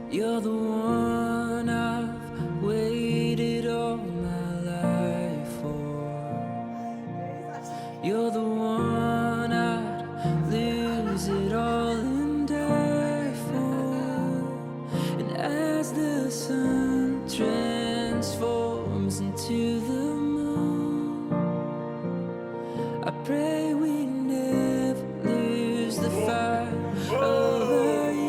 You're the one I've waited all my life for. You're the one I'd lose it all and die for. And as the sun transforms into the moon, I pray we never lose the fire of our youth.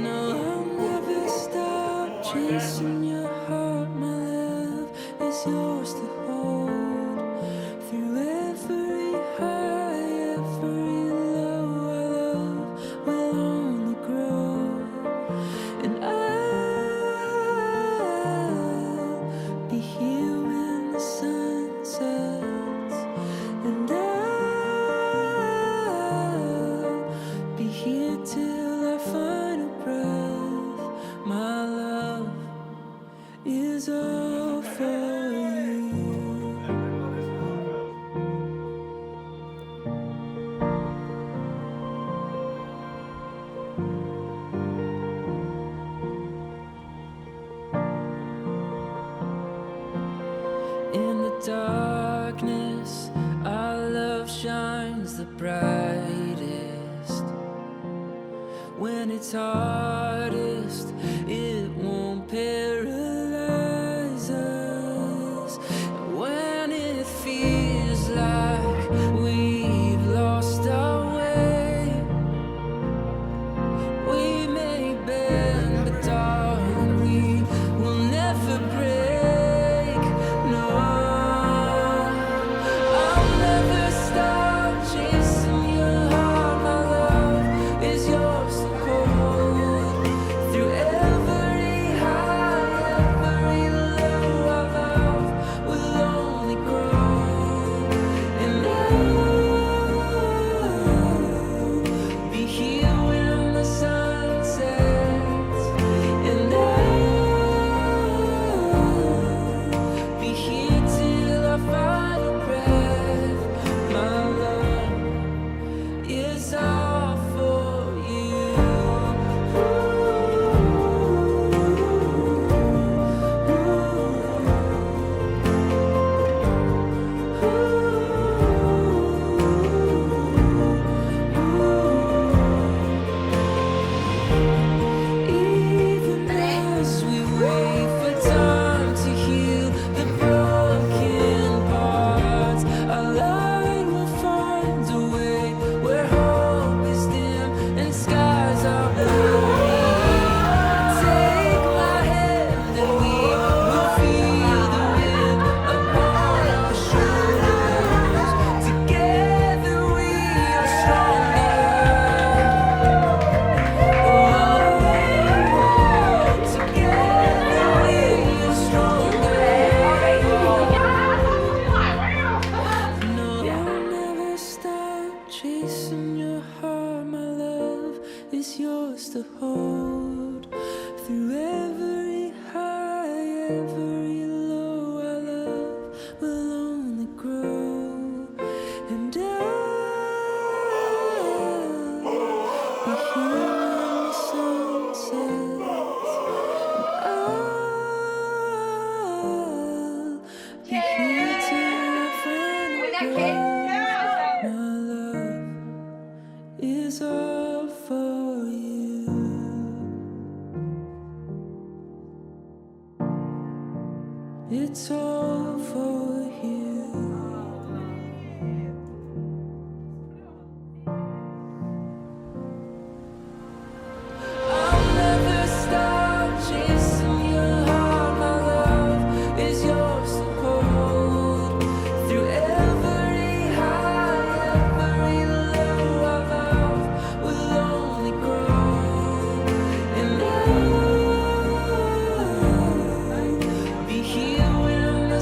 No, I'll never stop chasing your heart. My love is yours to hold through every high, every low. Our love will only grow, and I'll be here when the sun sets, and I'll be here till our final breath. My love is all for you. In the darkness, our love shines the brightest. When it's hardest, it won't paralyze us. When it feels like we've lost our way, we may bend, but darling, we will never break. No, I'll never stop chasing your heart. My love is yours to hold through every high, every low. Our love will only grow, and I'll be here when the sun sets, and I'll be here till our final breath. My love is all for you. Even as we wait for time to heal the broken parts, our light will find a way where hope is dim and skies are blurry. Take my hand and we will feel the wind upon our shoulders. Together we are stronger. Together we are stronger. No, I'll never stop chasing your heart. My love is yours to hold through every high, every low. Our love will only grow, and I'll be here when the sun sets, and I'll be here till our final breath. My love is all for you. It's all for you. I'll never stop chasing your heart. My love is yours to hold through every high, every low. Our love will only grow, and I'll be here when the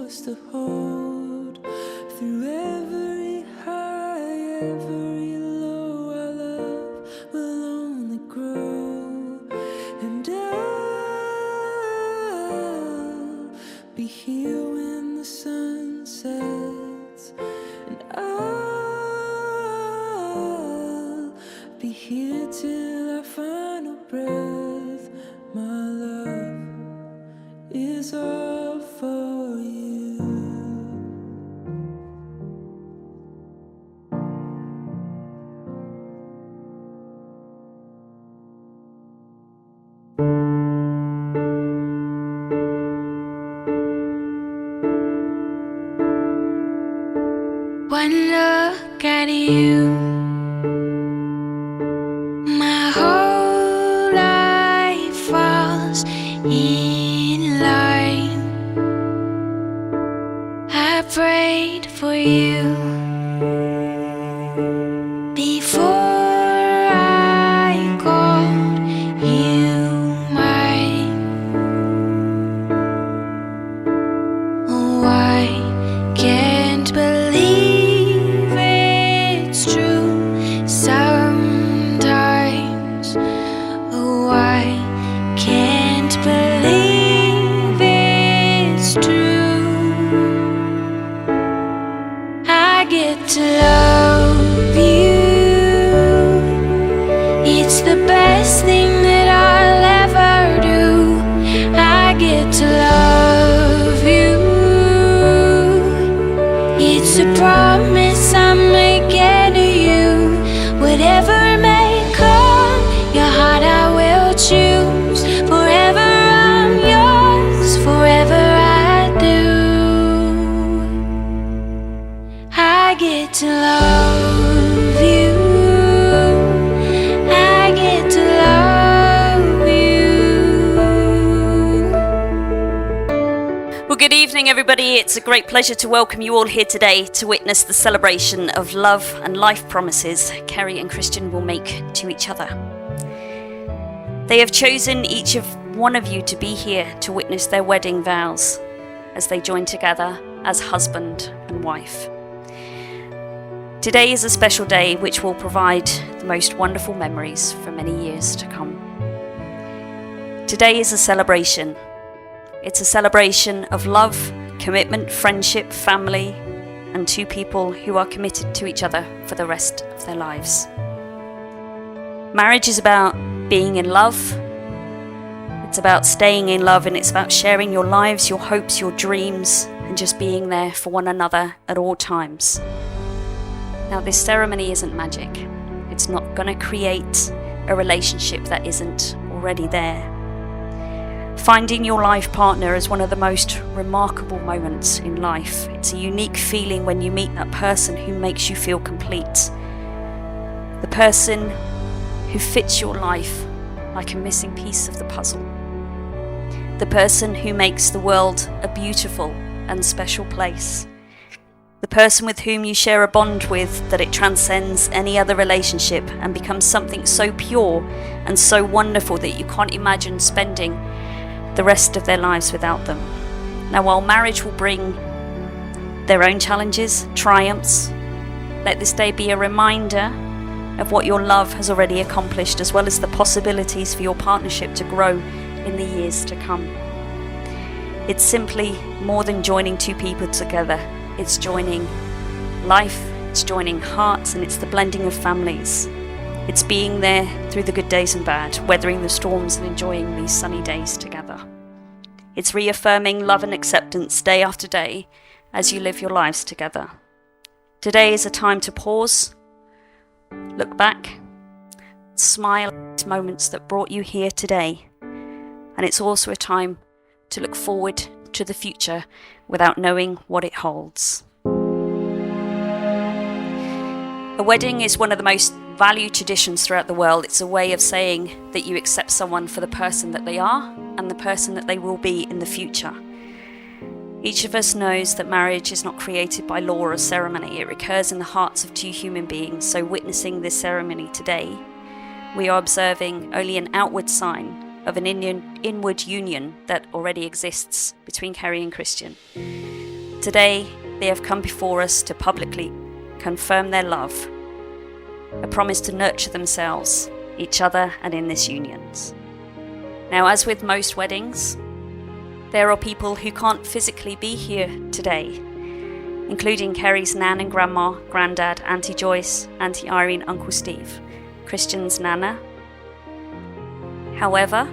us to hold. Through every high, every low, our love will only grow. And I'll be here when the sun sets, and I'll be here till our final breath. My love is all for you. One look at you, my whole life falls in line. I prayed for you before I called you mine. Oh, I can't believe it's true sometimes. Oh, I can't believe it's true. I get to love you. It's the best thing that I'll ever do. I get to love you. It's a promise I'm making to you. Whatever may come, your heart I will choose. Forever I'm yours, forever I do. I get to love you. I get to love you. Well, good evening, everybody. It's a great pleasure to welcome you all here today to witness the celebration of love and life promises Kerry and Christian will make to each other. They have chosen each of one of you to be here to witness their wedding vows as they join together as husband and wife. Today is a special day which will provide the most wonderful memories for many years to come. Today is a celebration. It's a celebration of love, commitment, friendship, family, and two people who are committed to each other for the rest of their lives. Marriage is about being in love. It's about staying in love, and it's about sharing your lives, your hopes, your dreams, and just being there for one another at all times. Now, this ceremony isn't magic. It's not going to create a relationship that isn't already there. Finding your life partner is one of the most remarkable moments in life. It's a unique feeling when you meet that person who makes you feel complete. The person who fits your life like a missing piece of the puzzle. The person who makes the world a beautiful and special place. The person with whom you share a bond with that it transcends any other relationship and becomes something so pure and so wonderful that you can't imagine spending the rest of their lives without them. Now, while marriage will bring their own challenges, triumphs, let this day be a reminder of what your love has already accomplished, as well as the possibilities for your partnership to grow in the years to come. It's simply more than joining two people together. It's joining life, it's joining hearts, and it's the blending of families. It's being there through the good days and bad, weathering the storms and enjoying these sunny days together. It's reaffirming love and acceptance day after day as you live your lives together. Today is a time to pause, look back, smile at moments that brought you here today. And it's also a time to look forward to the future without knowing what it holds. A wedding is one of the most valued traditions throughout the world. It's a way of saying that you accept someone for the person that they are and the person that they will be in the future. Each of us knows that marriage is not created by law or ceremony. It occurs in the hearts of two human beings. So witnessing this ceremony today, we are observing only an outward sign of an inward union that already exists between Kerry and Christian. Today, they have come before us to publicly confirm their love, a promise to nurture themselves, each other, and in this union. Now, as with most weddings, there are people who can't physically be here today, including Kerry's nan and grandma, granddad, Auntie Joyce, Auntie Irene, Uncle Steve, Christian's nana. However,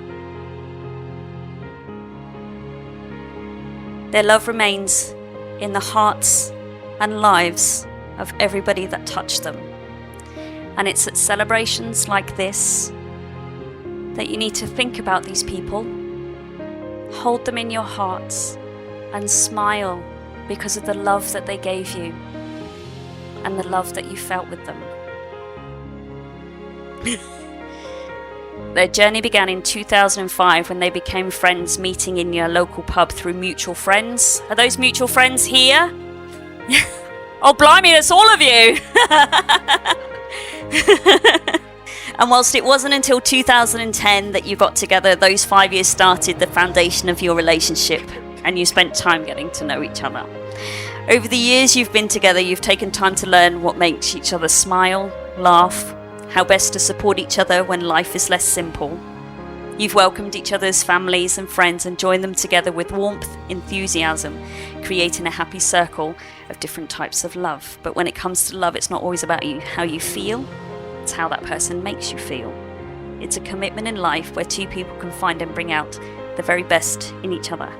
their love remains in the hearts and lives of everybody that touched them. And it's at celebrations like this that you need to think about these people, hold them in your hearts, and smile because of the love that they gave you and the love that you felt with them. Their journey began in 2005 when they became friends, meeting in your local pub through mutual friends. Are those mutual friends here? Oh, blimey, it's all of you! And whilst it wasn't until 2010 that you got together, those 5 years started the foundation of your relationship, and you spent time getting to know each other. Over the years you've been together, you've taken time to learn what makes each other smile, laugh, how best to support each other when life is less simple. You've welcomed each other's families and friends and joined them together with warmth, enthusiasm, creating a happy circle of different types of love. But when it comes to love, it's not always about how you feel, it's how that person makes you feel. It's a commitment in life where two people can find and bring out the very best in each other.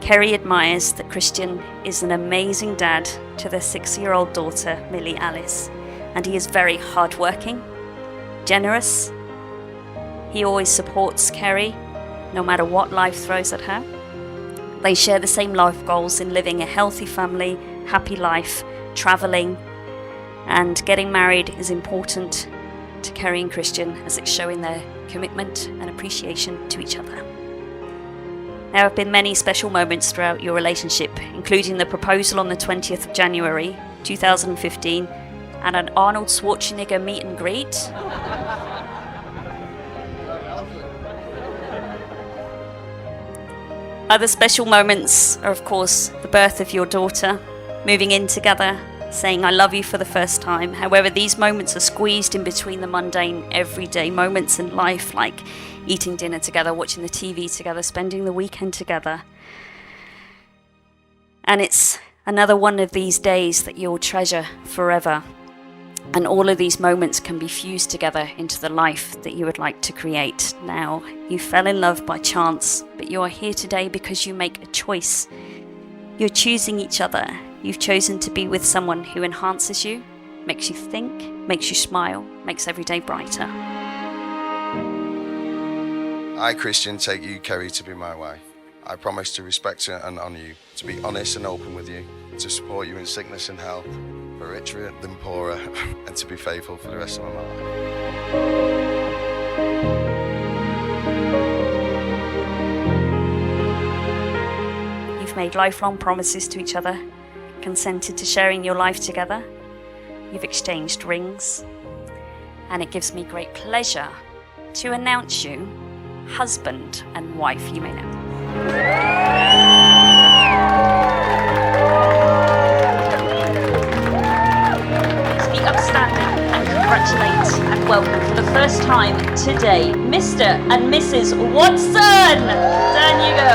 Kerry admires that Christian is an amazing dad to their 6-year-old daughter, Miley Alice, and he is very hardworking, generous. He always supports Kerry, no matter what life throws at her. They share the same life goals in living a healthy family, happy life, travelling, and getting married is important to Kerry and Christian as it's showing their commitment and appreciation to each other. There have been many special moments throughout your relationship, including the proposal on the 20th of January 2015 and an Arnold Schwarzenegger meet and greet. Other special moments are, of course, the birth of your daughter, moving in together, saying I love you for the first time. However, these moments are squeezed in between the mundane, everyday moments in life, like eating dinner together, watching the TV together, spending the weekend together. And it's another one of these days that you'll treasure forever. And all of these moments can be fused together into the life that you would like to create. Now, you fell in love by chance, but you are here today because you make a choice. You're choosing each other. You've chosen to be with someone who enhances you, makes you think, makes you smile, makes every day brighter. I, Christian, take you, Kerry, to be my wife. I promise to respect you and honour you, to be honest and open with you, to support you in sickness and health, for richer than poorer, and to be faithful for the rest of my life. You've made lifelong promises to each other, consented to sharing your life together. You've exchanged rings, and it gives me great pleasure to announce you husband and wife. You may now. Please be upstanding and congratulate and welcome for the first time today, Mr. and Mrs. Watson. Down you go.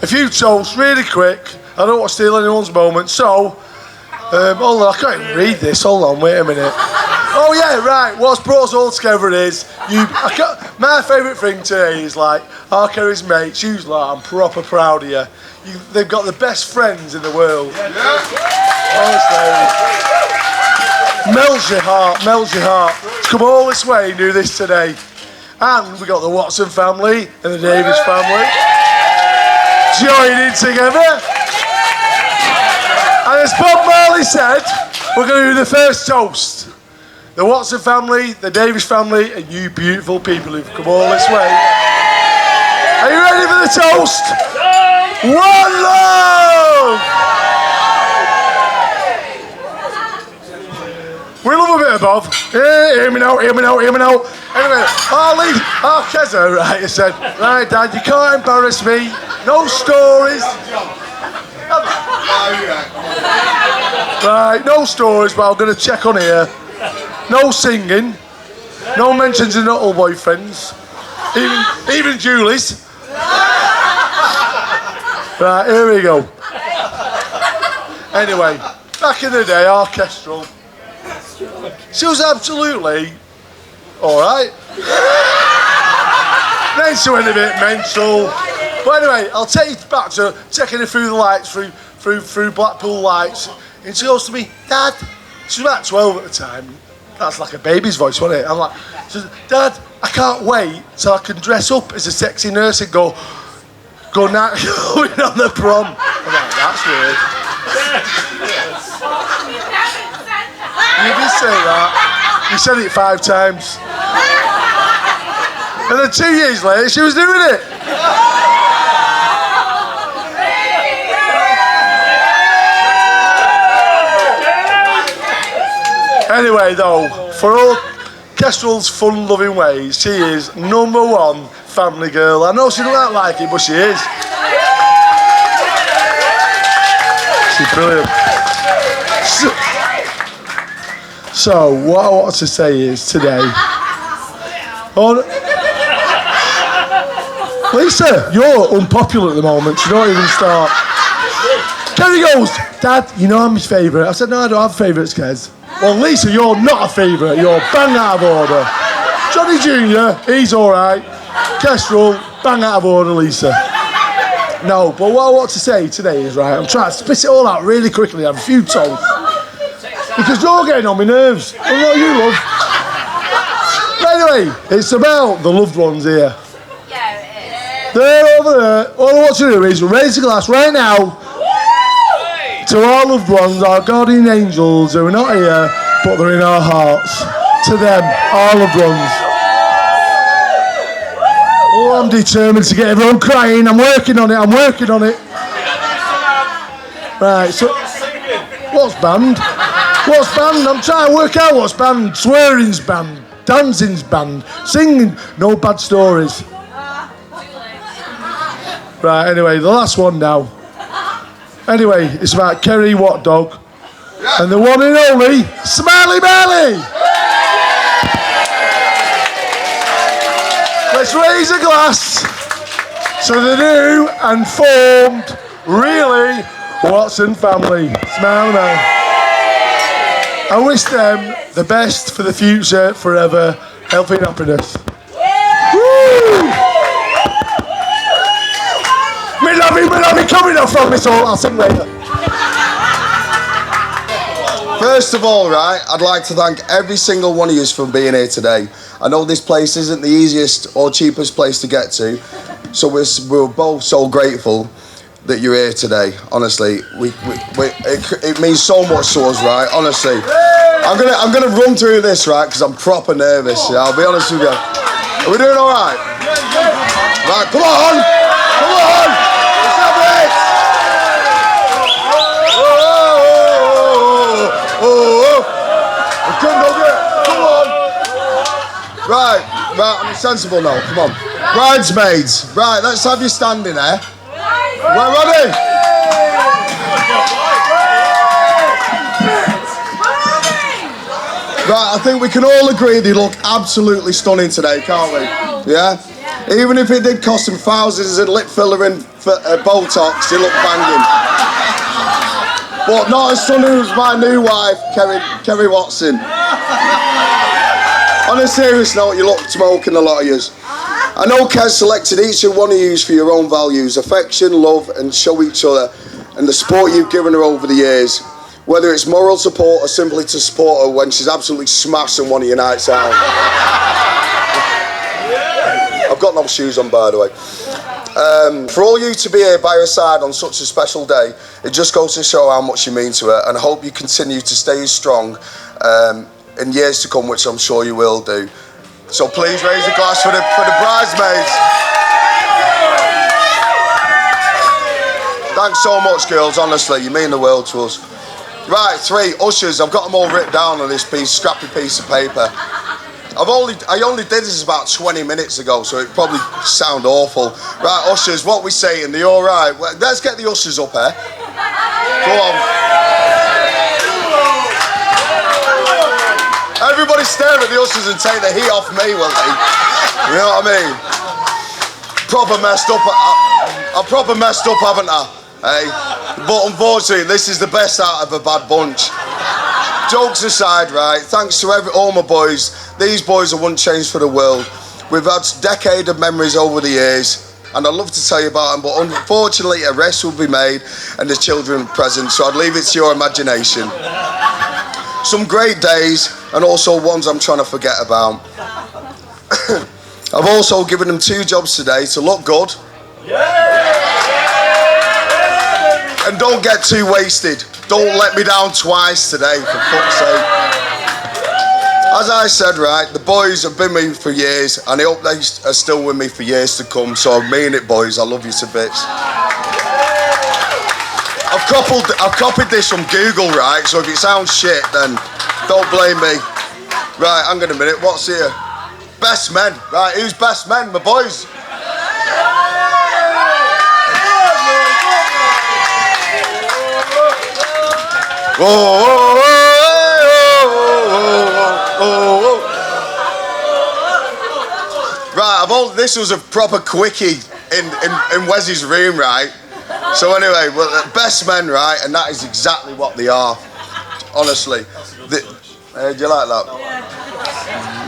A few toasts, really quick. I don't want to steal anyone's moment, so... hold on, I can't even read this. Hold on, wait a minute. Oh yeah, right. What's brought us all together is my favourite thing today is like our Kerry's mates. You like, I'm proper proud of you. They've got the best friends in the world. Honestly, melts your heart. To come all this way and do this today. And we got the Watson family and the Davis family joining together. And as Bob Marley said, we're going to do the first toast. The Watson family, the Davis family, and you beautiful people who've come all this way. Are you ready for the toast? One love! We love a bit of Bob. Hear me now. Anyway, our Keza, right, he said, right, Dad, you can't embarrass me. No stories. Right, no stories, but I'm going to check on here. No singing. No mentions of little boyfriends. Even Julie's. Right, here we go. Anyway, back in the day, orchestral. She was absolutely alright. Then she went a bit mental. But anyway, I'll take you back to taking her through the lights, through Blackpool lights. And she goes to me, Dad, she was about 12 at the time. That's like a baby's voice, wasn't it? I'm like, she says, Dad, I can't wait till I can dress up as a sexy nurse and go now going on the prom. I'm like, that's weird. You did say that. You said it 5 times. And then 2 years later, she was doing it. Anyway, though, for all Kestrel's fun-loving ways, she is #1 family girl. I know she don't like it, but she is. She's brilliant. So, what I wanted to say is today... Lisa, you're unpopular at the moment, so don't even start. Kerry goes, Dad, you know I'm his favourite. I said, no, I don't have favourites, Kez. Well, Lisa, you're not a favourite. You're bang out of order. Johnny Jr., he's all right. Kestrel, bang out of order, Lisa. No, but what I want to say today is, right, I'm trying to spit it all out really quickly, have a few toasts. Because you're getting on my nerves. I know you love. But anyway, it's about the loved ones here. Yeah, it is. They're over there. All I want to do is raise a glass right now to our loved ones, our guardian angels who are not here, but they're in our hearts. To them, our loved ones. Oh, I'm determined to get everyone crying. I'm working on it. Right, so... What's band? I'm trying to work out what's band. Swearing's band. Dancing's band. Singing. No bad stories. Right, anyway, the last one now. Anyway, it's about Kerry What Dog and the one and only Smiley Miley. Let's raise a glass to the new and formed, really, Watson family. Smiley Miley. I wish them the best for the future, forever, health and happiness. Woo! Me love you, coming up from this all. I'll sing later. First of all, right, I'd like to thank every single one of you for being here today. I know this place isn't the easiest or cheapest place to get to, so we're both so grateful that you're here today. Honestly, it means so much to us, right? Honestly, I'm gonna run through this, right, because I'm proper nervous. Yeah, I'll be honest with you. Are we doing all right? Right, come on. Let's have it. Oh. Come on. Right. Right, on a sensible note, come on. Bridesmaids. Right, let's have you standing there. We're ready. Right, I think we can all agree they look absolutely stunning today, can't we? Yeah? Even if it did cost them thousands in lip filler and Botox, they look banging. But not as stunning as my new wife, Kerry Watson. On a serious note, you look smoking, a lot of yous. I know Kez selected each and one of yous for your own values, affection, love, and show each other, and the support you've given her over the years. Whether it's moral support or simply to support her when she's absolutely smashed on one of your nights out. I've got no shoes on, by the way. For all you to be here by her side on such a special day, it just goes to show how much you mean to her, and I hope you continue to stay strong in years to come, which I'm sure you will do. So please raise a glass for the bridesmaids. Thanks so much, girls, honestly, you mean the world to us. Right, 3 ushers. I've got them all written down on this scrappy piece of paper. I only did this about 20 minutes ago, so it probably sound awful. Right, ushers, what we saying? Are you all right? Well, let's get the ushers up here. Go on. Everybody stare at the ushers and take the heat off me, will they? You know what I mean? Proper messed up. I proper messed up, haven't I? Hey, but unfortunately, this is the best out of a bad bunch. Jokes aside, right? Thanks to all my boys. These boys I wouldn't change for the world. We've had a decade of memories over the years, and I'd love to tell you about them, but unfortunately, arrests will be made and the children present, so I'd leave it to your imagination. Some great days, and also ones I'm trying to forget about. I've also given them 2 jobs today to look good. And don't get too wasted. Don't let me down twice today, for fuck's sake. As I said, right, the boys have been with me for years, and I hope they are still with me for years to come, so I mean it, boys, I love you to bits. I've copied this from Google, right, so if it sounds shit, then don't blame me. Right, hang on a minute, what's here? Best men, right, who's best men? My boys. Whoa, whoa, whoa, whoa. Right, this was a proper quickie in Wes's room, right? So anyway, well, best men, right, and that is exactly what they are, honestly. Do you like that?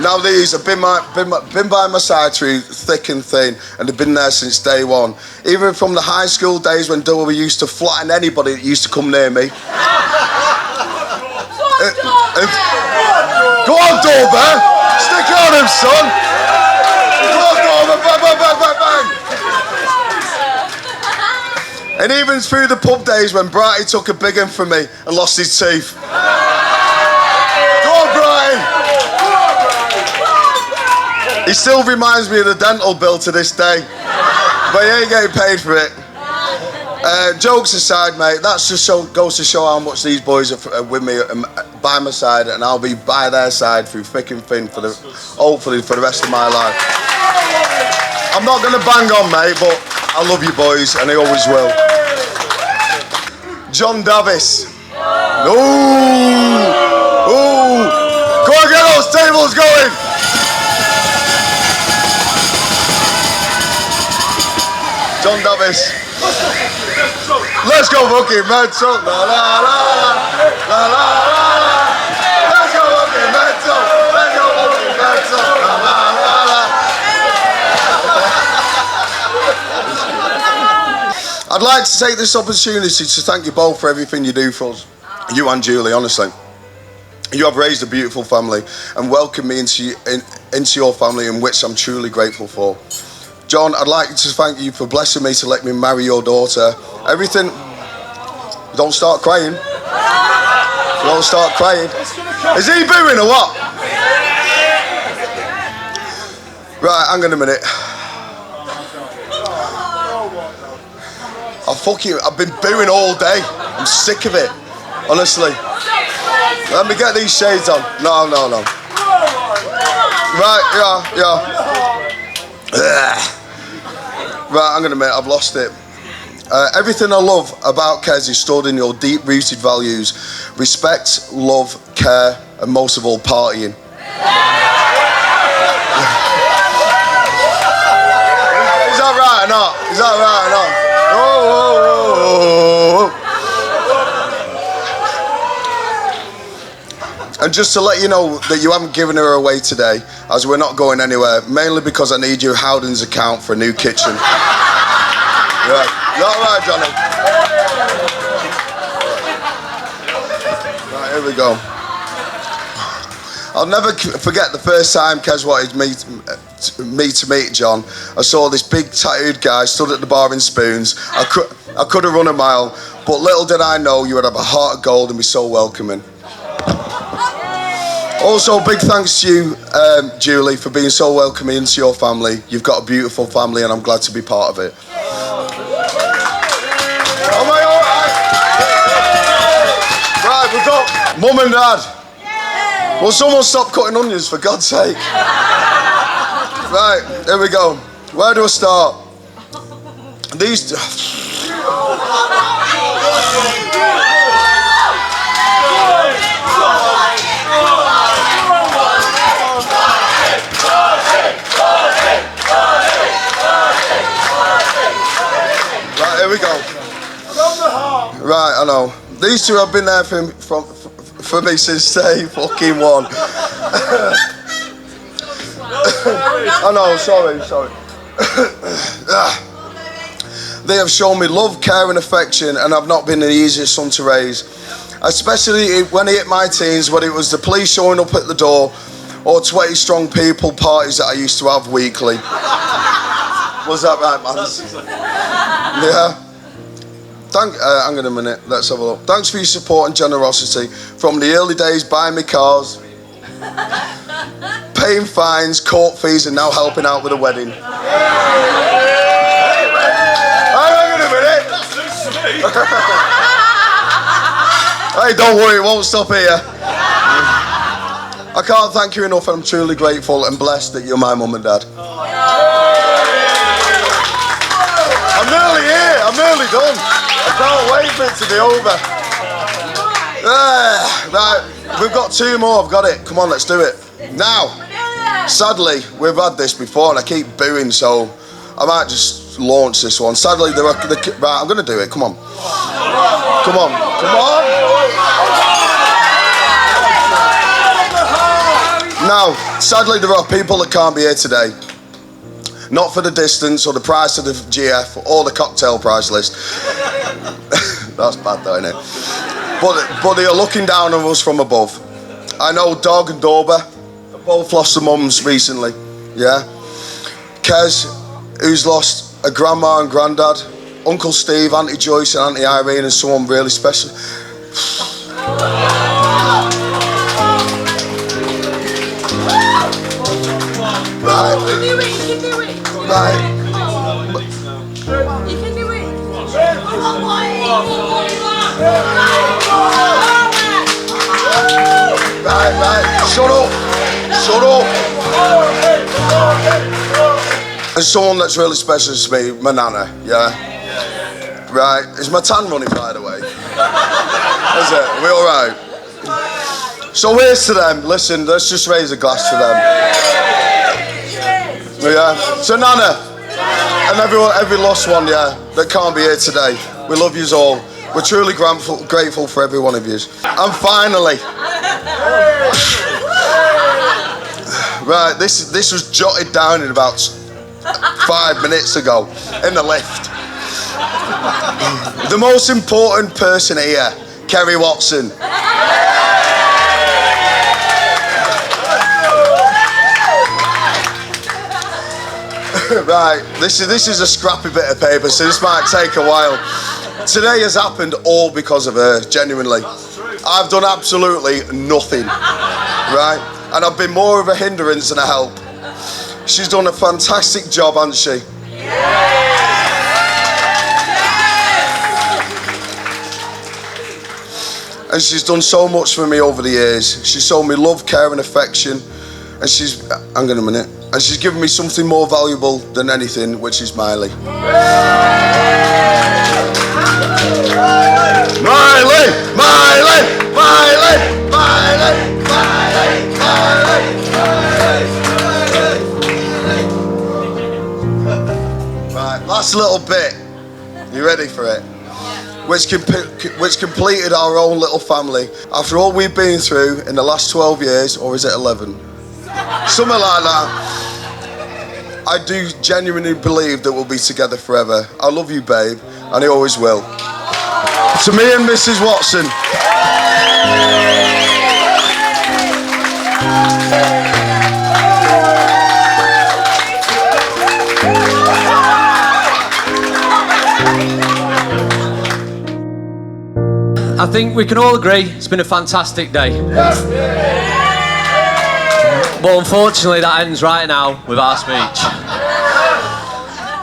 Now these have been by my side through thick and thin, and they've been there since day one. Even from the high school days when Dover used to flatten anybody that used to come near me. Go on, Dover! Stick on him, son! Go on, Dover! Bang, bang, bang, bang, bang! And even through the pub days when Brighty took a big one from me and lost his teeth. Go on, Brighty! He still reminds me of the dental bill to this day. But he ain't getting paid for it. Jokes aside, mate, that's just goes to show how much these boys are with me by my side, and I'll be by their side through thick and thin hopefully for the rest of my life. I'm not going to bang on, mate, but I love you boys, and I always will. John Davis. Ooh! Ooh! Go on, get those tables going! John Davis. Let's go fucking mental. La la la la la la la. Let's go fucking mental. Let's go fucking mental. La la la la. I'd like to take this opportunity to thank you both for everything you do for us. You and Julie, honestly. You have raised a beautiful family and welcomed me into your family, in which I'm truly grateful for. John, I'd like to thank you for blessing me to let me marry your daughter. Everything... Don't start crying. Don't start crying. Is he booing or what? Right, hang on a minute. I've been booing all day. I'm sick of it. Honestly. Let me get these shades on. No. Right, yeah. Right, I'm gonna admit I've lost it. Everything I love about Kez is stored in your deep-rooted values: respect, love, care, and most of all, partying. Is that right or not? Is that right or not? And just to let you know that you haven't given her away today, as we're not going anywhere, mainly because I need your Howden's account for a new kitchen. Yeah. Is that right, Johnny? Right, here we go. I'll never forget the first time Kez wanted me to meet John. I saw this big tattooed guy stood at the bar in Spoons. I could have run a mile, but little did I know you would have a heart of gold and be so welcoming. Also, big thanks to you, Julie, for being so welcoming into your family. You've got a beautiful family and I'm glad to be part of it. Am I all right? Right, we've got Mum and Dad. Will someone stop cutting onions, for God's sake? Right, here we go. Where do I start? These... Right, here we go. Right, I know. These two have been there for me since day fucking one. I know, sorry. They have shown me love, care and affection, and I've not been the easiest son to raise. Especially when I hit my teens, when it was the police showing up at the door, or 20 strong people parties that I used to have weekly. Was that right, man? Yeah. Hang on a minute, let's have a look. Thanks for your support and generosity. From the early days, buying me cars, paying fines, court fees, and now helping out with a wedding. Hang on a minute. Hey, don't worry, it won't stop here. I can't thank you enough, and I'm truly grateful and blessed that you're my mum and dad. I'm nearly here, I'm nearly done. I can't wait for it to be over. Right, we've got two more, I've got it. Come on, let's do it. Now, sadly, we've had this before and I keep booing, so I might just launch this one. Sadly, right, I'm going to do it, come on. Come on. Now, sadly, there are people that can't be here today. Not for the distance or the price of the GF or the cocktail price list. That's bad though, isn't it? But they are looking down on us from above. I know Dog and Dorber have both lost their mums recently, yeah? Kez, who's lost a grandma and granddad. Uncle Steve, Auntie Joyce and Auntie Irene, and someone really special. Right. You can do it. Right. You can do it. Right. Shut up. There's someone that's really special to me, my nana, yeah? Right. Is my tan running, by the way? Is it? Are we all right? So here's to them. Listen, let's just raise a glass to them. Yeah. So Nana, and every lost one, yeah, that can't be here today. We love yous all. We're truly grateful for every one of yous. And finally, right, this was jotted down in about 5 minutes ago in the lift. The most important person here, Kerry Watson. Right, this is a scrappy bit of paper, so this might take a while. Today has happened all because of her, genuinely. I've done absolutely nothing, right? And I've been more of a hindrance than a help. She's done a fantastic job, hasn't she? And she's done so much for me over the years. She's shown me love, care and affection. And hang on a minute, and she's given me something more valuable than anything, which is Miley. Miley, Miley, Miley, Miley, Miley, Miley, Miley. Right, last little bit. You ready for it? Which completed our own little family. After all we've been through in the last 12 years, or is it 11? Something like that. I do genuinely believe that we'll be together forever. I love you, babe, and I always will. To me and Mrs. Watson. I think we can all agree it's been a fantastic day. But unfortunately that ends right now with our speech.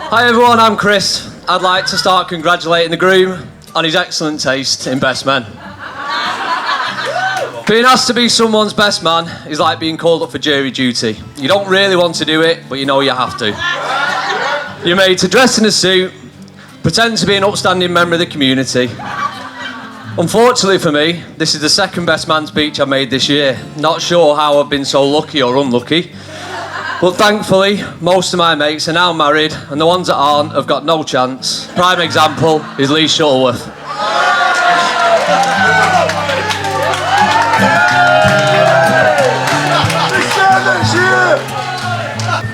Hi everyone, I'm Chris. I'd like to start congratulating the groom on his excellent taste in best men. Being asked to be someone's best man is like being called up for jury duty. You don't really want to do it, but you know you have to. You're made to dress in a suit, pretend to be an upstanding member of the community. Unfortunately for me, this is the second best man speech I've made this year. Not sure how I've been so lucky or unlucky. But thankfully, most of my mates are now married, and the ones that aren't have got no chance. Prime example is Lee Shuttleworth.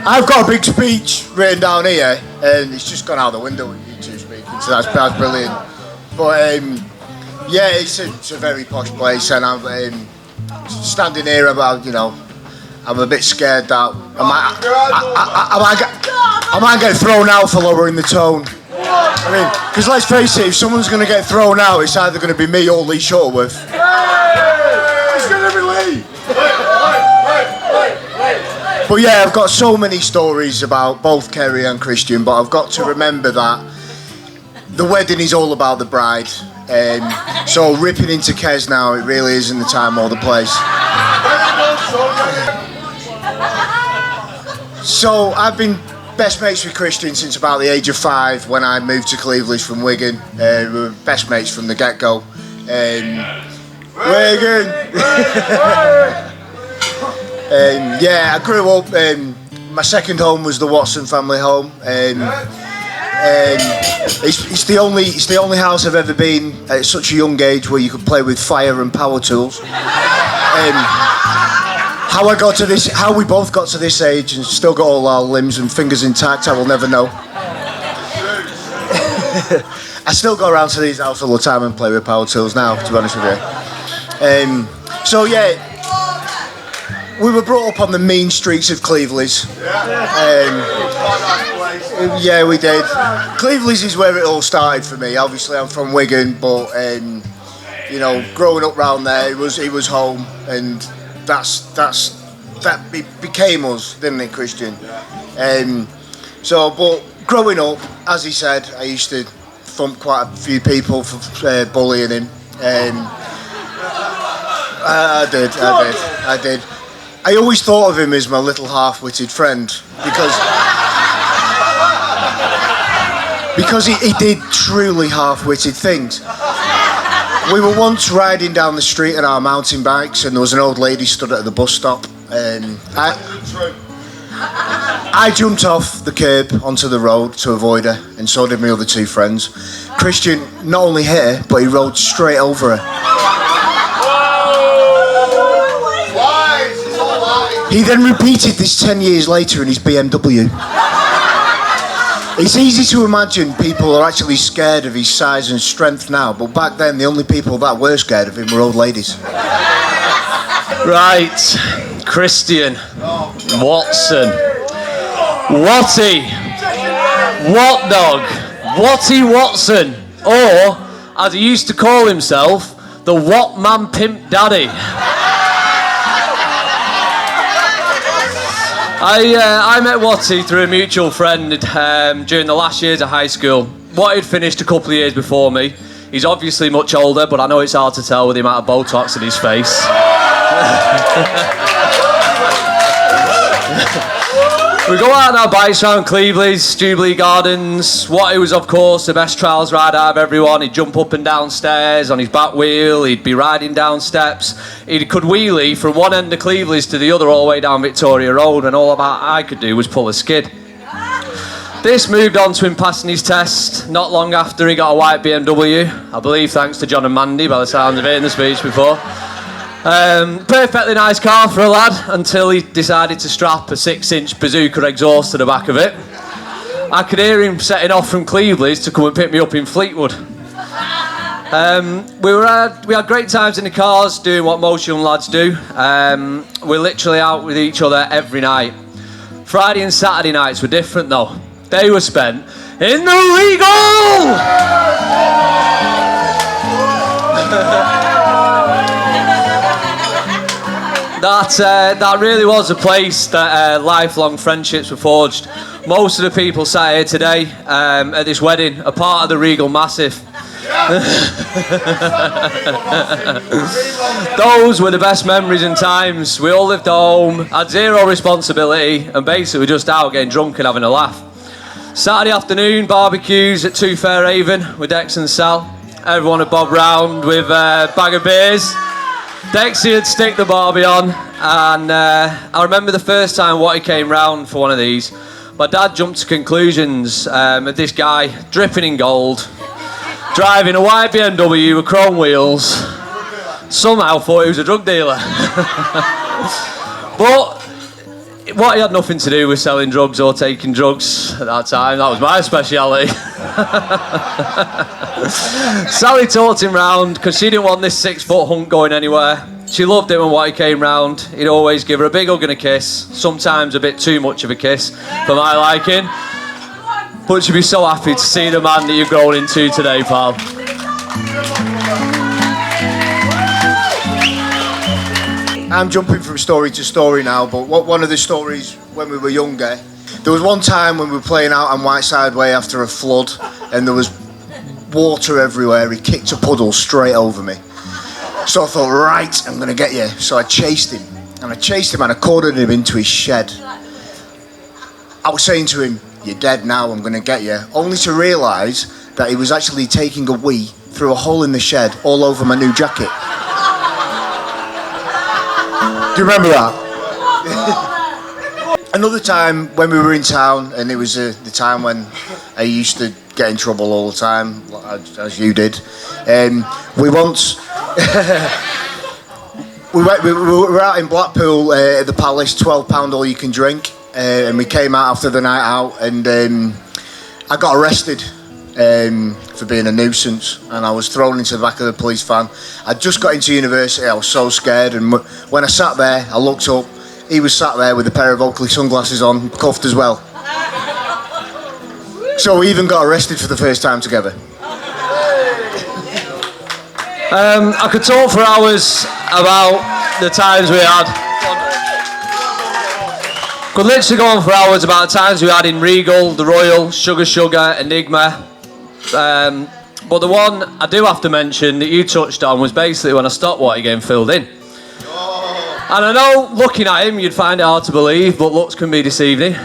I've got a big speech written down here, and it's just gone out the window with you two speaking, so that's brilliant. But yeah, it's a very posh place, and I'm standing here about, you know, I'm a bit scared that I might get thrown out for lowering the tone. I mean, because let's face it, if someone's going to get thrown out, it's either going to be me or Lee Shuttleworth. It's going to be Lee. But yeah, I've got so many stories about both Kerry and Christian, but I've got to remember that the wedding is all about the bride. So ripping into Kez now, it really isn't the time or the place. So I've been best mates with Christian since about the age of 5 when I moved to Cleveland from Wigan. We were best mates from the get-go. Wigan! Yeah, I grew up, my second home was the Watson family home. It's the only house I've ever been at such a young age where you could play with fire and power tools. How we both got to this age and still got all our limbs and fingers intact, I will never know. I still go around to these houses all the time and play with power tools now, to be honest with you. So yeah, we were brought up on the mean streets of Cleveland. Yeah, we did. Cleveland is where it all started for me. Obviously, I'm from Wigan, but you know, growing up round there, it was home, and that became us, didn't it, Christian? But growing up, as he said, I used to thump quite a few people for bullying him. I did. I always thought of him as my little half-witted friend because he did truly half-witted things. We were once riding down the street on our mountain bikes, and there was an old lady stood at the bus stop, and I jumped off the curb onto the road to avoid her, and so did my other 2 friends. Christian not only hit her, but he rode straight over her. He then repeated this 10 years later in his BMW. It's easy to imagine people are actually scared of his size and strength now, but back then the only people that were scared of him were old ladies. Right, Christian, Watson, Watty, What Dog, Watty Watson, or as he used to call himself, the What Man Pimp Daddy. I met Watty through a mutual friend during the last years of high school. Watty had finished a couple of years before me. He's obviously much older, but I know it's hard to tell with the amount of Botox in his face. We go out on our bikes around Cleveland's, Jubilee Gardens. What was, of course, the best trials ride out of everyone. He'd jump up and down stairs on his back wheel. He'd be riding down steps. He could wheelie from one end of Cleveland's to the other all the way down Victoria Road, and all about I could do was pull a skid. This moved on to him passing his test. Not long after, he got a white BMW. I believe thanks to John and Mandy, by the sound of it in the speech before. Perfectly nice car for a lad until he decided to strap a 6-inch bazooka exhaust to the back of it. I could hear him setting off from Cleveland's to come and pick me up in Fleetwood. We had great times in the cars doing what most young lads do. We're literally out with each other every night. Friday and Saturday nights were different though. They were spent in the Regal! That really was a place that lifelong friendships were forged. Most of the people sat here today at this wedding are part of the Regal Massive. Those were the best memories and times. We all lived at home, had zero responsibility, and basically just out getting drunk and having a laugh. Saturday afternoon, barbecues at 2 Fairhaven with Dex and Sal. Everyone would bob round with a bag of beers. Dexy would stick the barbie on, and I remember the first time Watty came round for one of these. My dad jumped to conclusions at this guy dripping in gold, driving a white BMW with chrome wheels. Somehow thought he was a drug dealer. But Watty had nothing to do with selling drugs or taking drugs at that time. That was my speciality. Sally talked him round because she didn't want this 6-foot hunk going anywhere. She loved it when Watty came round. He'd always give her a big hug and a kiss, sometimes a bit too much of a kiss for my liking. But she'd be so happy to see the man that you're growing into today, pal. I'm jumping from story to story now, but one of the stories when we were younger, there was one time when we were playing out on Whiteside Way after a flood and there was water everywhere. He kicked a puddle straight over me. So I thought, right, I'm going to get you. So I chased him and I cornered him into his shed. I was saying to him, "You're dead now, I'm going to get you," only to realise that he was actually taking a wee through a hole in the shed all over my new jacket. Do you remember that? Another time when we were in town, and it was the time when I used to get in trouble all the time, as you did. We once... we were out in Blackpool at the Palace, £12 all you can drink, and we came out after the night out, and I got arrested for being a nuisance, and I was thrown into the back of the police van. I just got into university, I was so scared, and when I sat there, I looked up, he was sat there with a pair of Oakley sunglasses on, cuffed as well. So we even got arrested for the first time together. I could talk for hours about the times we had. Could literally go on for hours about the times we had in Regal, the Royal, Sugar, Enigma. But the one I do have to mention that you touched on was basically when I stopped Watty getting filled in. And I know, looking at him, you'd find it hard to believe, but looks can be deceiving.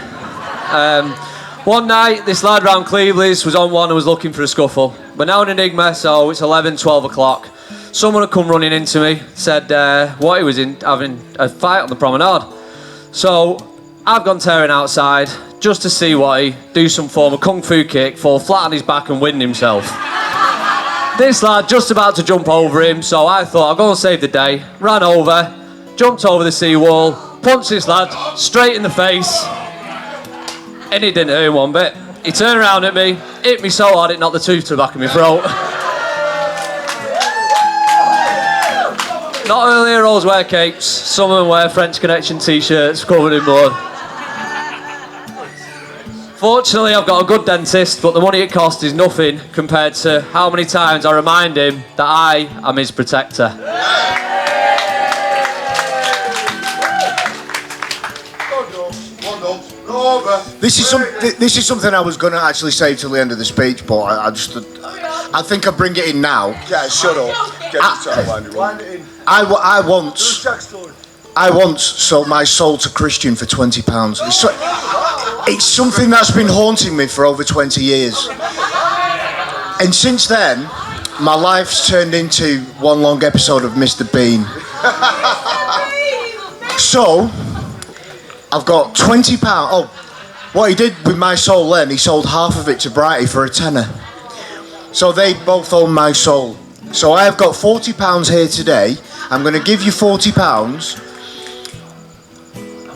One night, this lad round Cleveland's was on one and was looking for a scuffle. We're now in Enigma, so it's 11, 12 o'clock. Someone had come running into me, said Watty was having a fight on the promenade. So I've gone tearing outside just to see Watty do some form of kung fu kick, fall flat on his back and win himself. This lad just about to jump over him, so I thought I'll go and save the day. Ran over, jumped over the seawall, punched this lad straight in the face, and he didn't hurt him one bit. He turned around at me, hit me so hard it knocked the tooth to the back of my throat. Not all heroes wear capes, some of them wear French Connection t-shirts covered in blood. Fortunately, I've got a good dentist, but the money it costs is nothing compared to how many times I remind him that I am his protector. This is something I was going to actually say till the end of the speech, but I think I bring it in now. Yeah, shut up. Get I once I once sold my soul to Christian for £20. It's something that's been haunting me for over 20 years. And since then, my life's turned into one long episode of Mr. Bean. So, I've got £20. Oh, what he did with my soul then, he sold half of it to Brighty for a tenner. So they both own my soul. So I have got £40 here today. I'm going to give you £40.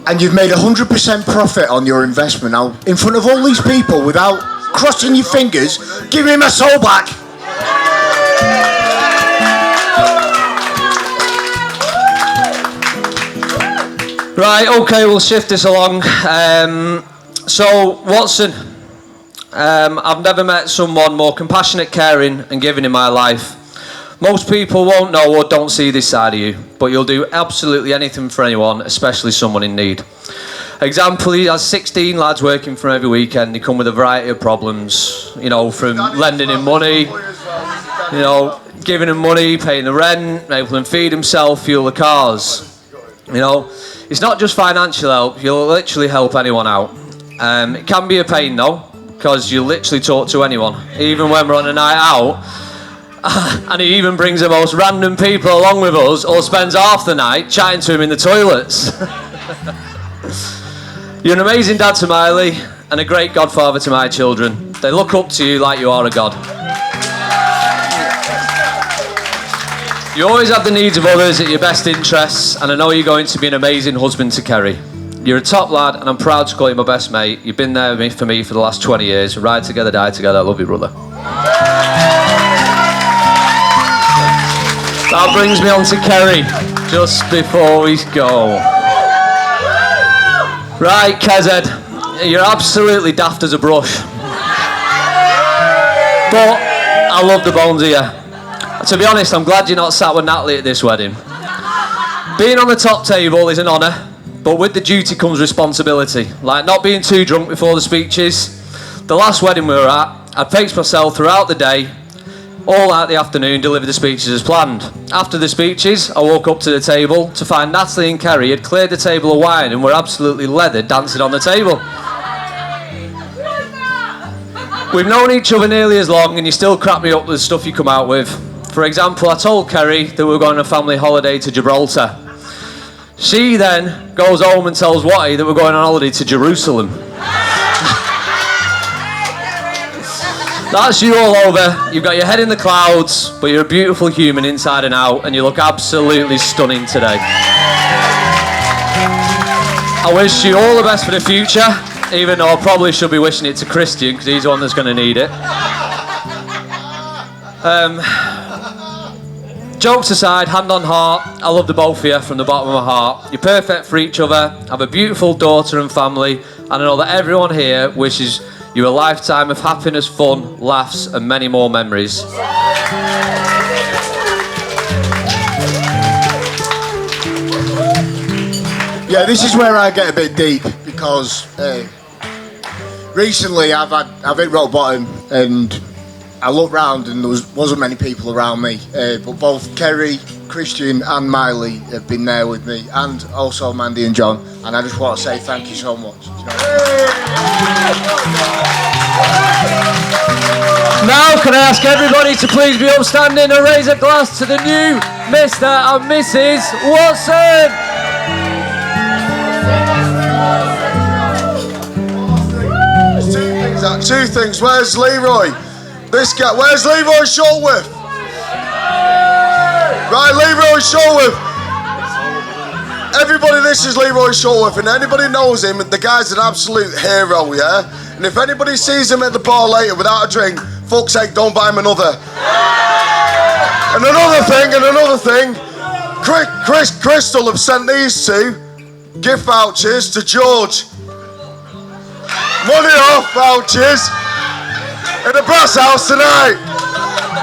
And you've made 100% profit on your investment. Now, in front of all these people, without crossing your fingers, give me my soul back. Right, okay, we'll shift this along. So, Watson, I've never met someone more compassionate, caring and giving in my life. Most people won't know or don't see this side of you, but you'll do absolutely anything for anyone, especially someone in need. Example, he has 16 lads working for him every weekend. They come with a variety of problems, you know, from lending him money, you know, giving him money, paying the rent, helping him feed himself, fuel the cars. You know, it's not just financial help, you'll literally help anyone out. It can be a pain though, because you literally talk to anyone, even when we're on a night out. And he even brings the most random people along with us, or spends half the night chatting to him in the toilets. You're an amazing dad to Miley, and a great godfather to my children. They look up to you like you are a god. You always have the needs of others at your best interests, and I know you're going to be an amazing husband to Kerry. You're a top lad, and I'm proud to call you my best mate. You've been there for me for the last 20 years. Ride together, die together. I love you, brother. That brings me on to Kerry, just before we go. Right, Kezed, you're absolutely daft as a brush. But I love the bones of you. To be honest, I'm glad you're not sat with Natalie at this wedding. Being on the top table is an honour, but with the duty comes responsibility, like not being too drunk before the speeches. The last wedding we were at, I paced myself throughout the day, all out the afternoon, delivered the speeches as planned. After the speeches, I walk up to the table to find Natalie and Kerry had cleared the table of wine and were absolutely leathered dancing on the table. We've known each other nearly as long and you still crap me up with the stuff you come out with. For example, I told Kerry that we were going on a family holiday to Gibraltar. She then goes home and tells Watty that we're going on holiday to Jerusalem. That's you all over. You've got your head in the clouds, but you're a beautiful human inside and out, and you look absolutely stunning today. I wish you all the best for the future, even though I probably should be wishing it to Christian, because he's the one that's going to need it. Jokes aside, hand on heart, I love the both of you from the bottom of my heart. You're perfect for each other, have a beautiful daughter and family, and I know that everyone here wishes you a lifetime of happiness, fun, laughs, and many more memories. Yeah, this is where I get a bit deep, because recently I've hit rock bottom, and I looked round and there wasn't many people around me, but both Kerry, Christian and Miley have been there with me, and also Mandy and John, and I just want to say thank you so much. Now can I ask everybody to please be upstanding and raise a glass to the new Mr. and Mrs. Watson. Two things. Where's Leroy? This guy. Where's Leroy Shortworth? Right, Leroy Shortworth. Everybody, this is Leroy Shortworth, and anybody knows him, the guy's an absolute hero, yeah? And if anybody sees him at the bar later without a drink, fuck's sake, don't buy him another. And another thing, Crystal have sent these two gift vouchers to George. Money off vouchers at the brass house tonight.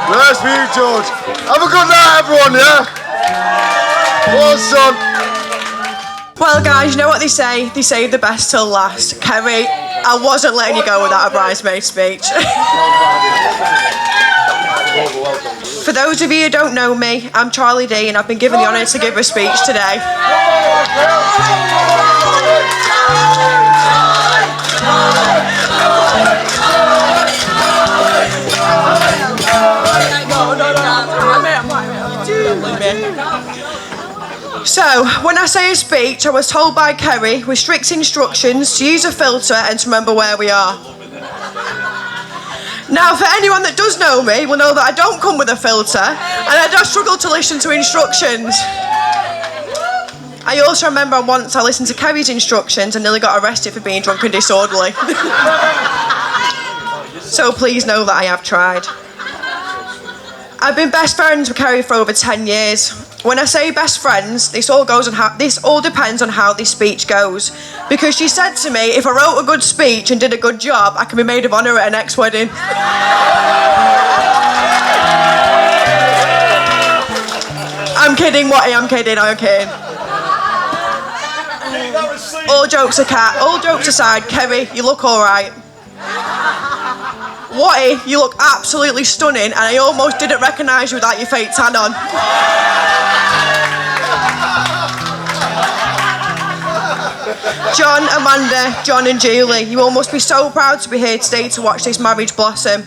There's for you, George. Have a good night, everyone, yeah? Go on, son. Well, guys, you know what they say? They say the best till last. Kerry, I wasn't letting you go without a bridesmaid speech. For those of you who don't know me, I'm Charlie D and I've been given the honour to give a speech today. So, when I say a speech, I was told by Kerry with strict instructions to use a filter and to remember where we are. Now, for anyone that does know me, will know that I don't come with a filter and I just struggle to listen to instructions. I also remember once I listened to Kerry's instructions and nearly got arrested for being drunk and disorderly. So please know that I have tried. I've been best friends with Kerry for over 10 years. When I say best friends, this all depends on how this speech goes. Because she said to me, if I wrote a good speech and did a good job, I can be maid of honour at her next wedding. I'm kidding, Watty, I'm kidding. All jokes aside, Kerry, you look alright. Watty, you look absolutely stunning and I almost didn't recognise you without your fake tan on. John, Amanda, John and Julie, you all must be so proud to be here today to watch this marriage blossom.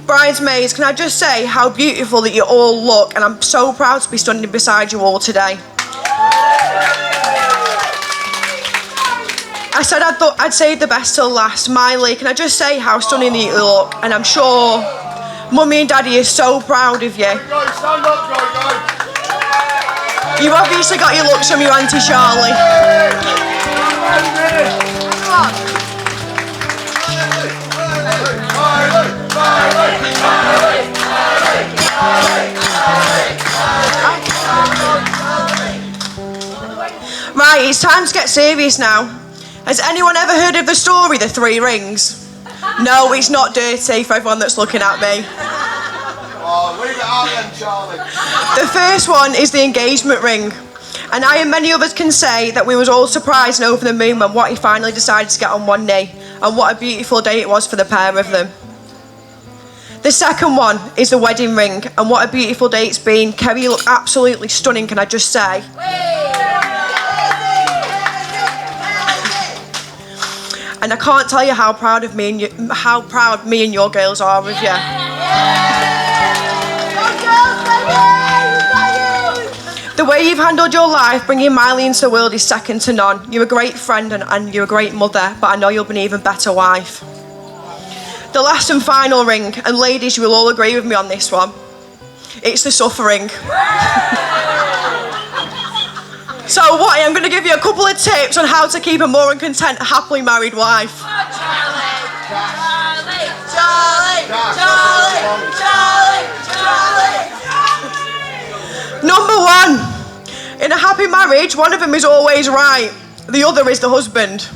Bridesmaids, can I just say how beautiful that you all look, and I'm so proud to be standing beside you all today. I said I'd save the best till last. Miley, can I just say how stunning that you look, and I'm sure Mummy and Daddy are so proud of you. You've obviously got your looks from your Auntie Charlie. Right, it's time to get serious now. Has anyone ever heard of the story, The Three Rings? No, it's not dirty for everyone that's looking at me. Oh, leave it out then, Charlie. The first one is the engagement ring. And I and many others can say that we was all surprised and over the moon when Watty finally decided to get on one knee. And what a beautiful day it was for the pair of them. The second one is the wedding ring. And what a beautiful day it's been. Kerry, you look absolutely stunning, can I just say. And I can't tell you how proud me and your girls are of you. The way you've handled your life, bringing Miley into the world, is second to none. You're a great friend and you're a great mother, but I know you'll be an even better wife. The last and final ring, and ladies, you will all agree with me on this one. It's the suffering. So, Watty, I'm going to give you a couple of tips on how to keep a more content, happily married wife. Number one, in a happy marriage, one of them is always right. The other is the husband.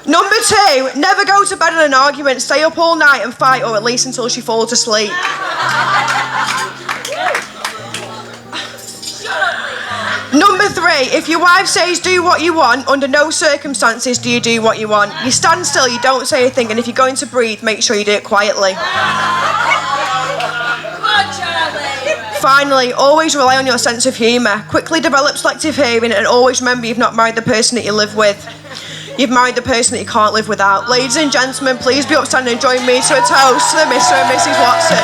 Number two, never go to bed in an argument. Stay up all night and fight, or at least until she falls asleep. Number three, if your wife says do what you want, under no circumstances do you do what you want. You stand still, you don't say a thing, and if you're going to breathe, make sure you do it quietly. Finally, always rely on your sense of humour. Quickly develop selective hearing, and always remember you've not married the person that you live with. You've married the person that you can't live without. Ladies and gentlemen, please be upstanding and join me to a toast to the Mr. and Mrs. Watson.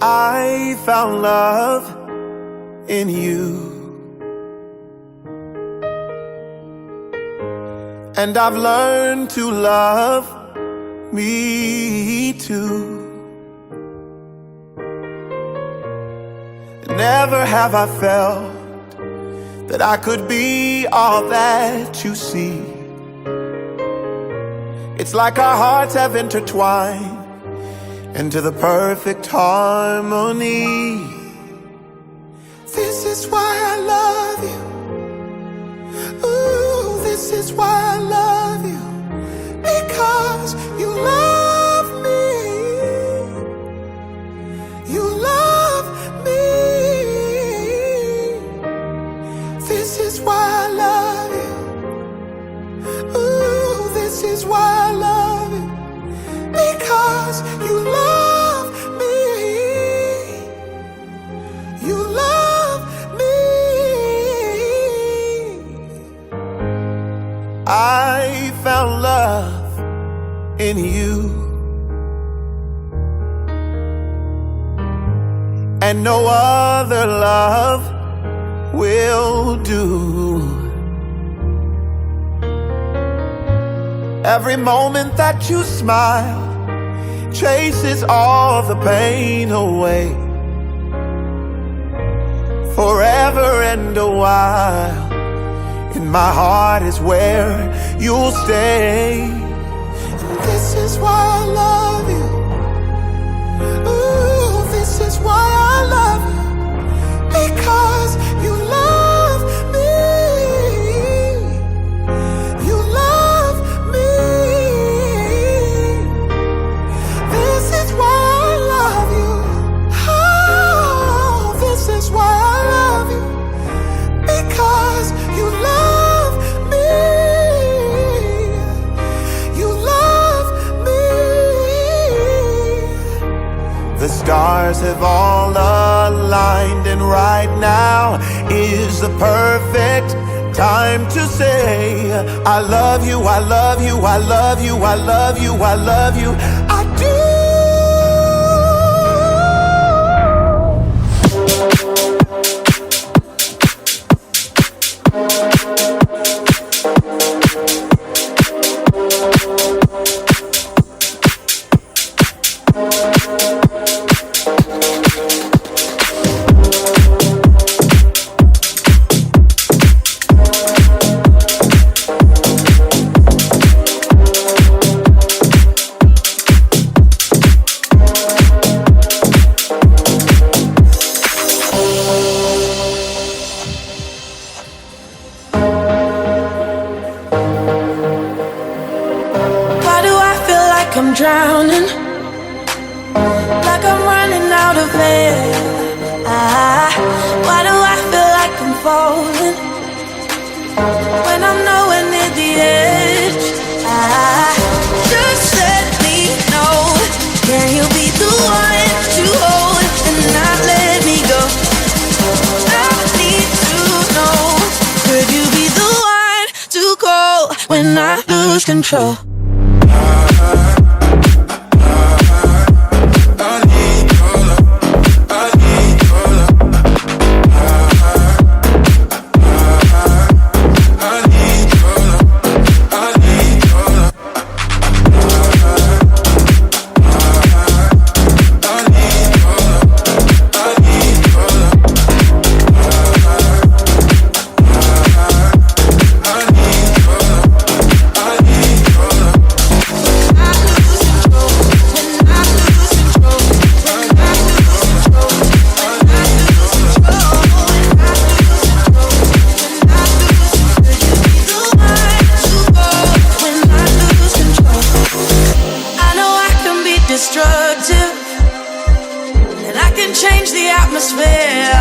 I found love in you, and I've learned to love me too. Never have I felt that I could be all that you see. It's like our hearts have intertwined into the perfect harmony. This is why I love you. Ooh, this is why I love you. Because you love me. You love me. This is why I love you. Ooh, this is why I love you. Because you love me. You love me. I found love in you, and no other love will do. Every moment that you smile chases all the pain away. Forever and a while, in my heart is where you'll stay. And this is why I love you. Ooh, this is why I love you. Because you love me. You love me. This is why I love you. Oh, this is why I love you. Because you love me. You love me. The stars have all aligned, and right now is the perfect time to say I love you, I love you, I love you, I love you, I love you, I do. I'm drowning, like I'm running out of air. Why do I feel like I'm falling when I'm nowhere near the edge? Just let me know, can you be the one to hold and not let me go? I need to know, could you be the one to call when I lose control? Destructive, and I can change the atmosphere.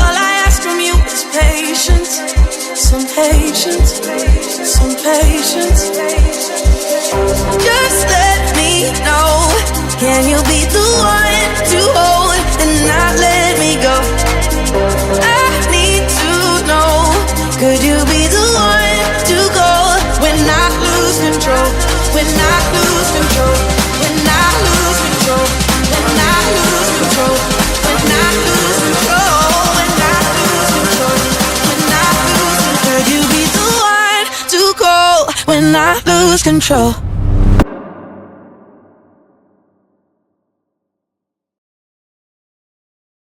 All I ask from you is patience, some patience, some patience. Just let me know, can you be the one to hold and not let me go? I need to know, could you be the one to go when I lose control? When I lose control, when I lose control, when I lose control, when I lose control, when I lose control, when I lose control, could you be the one to call when I lose control?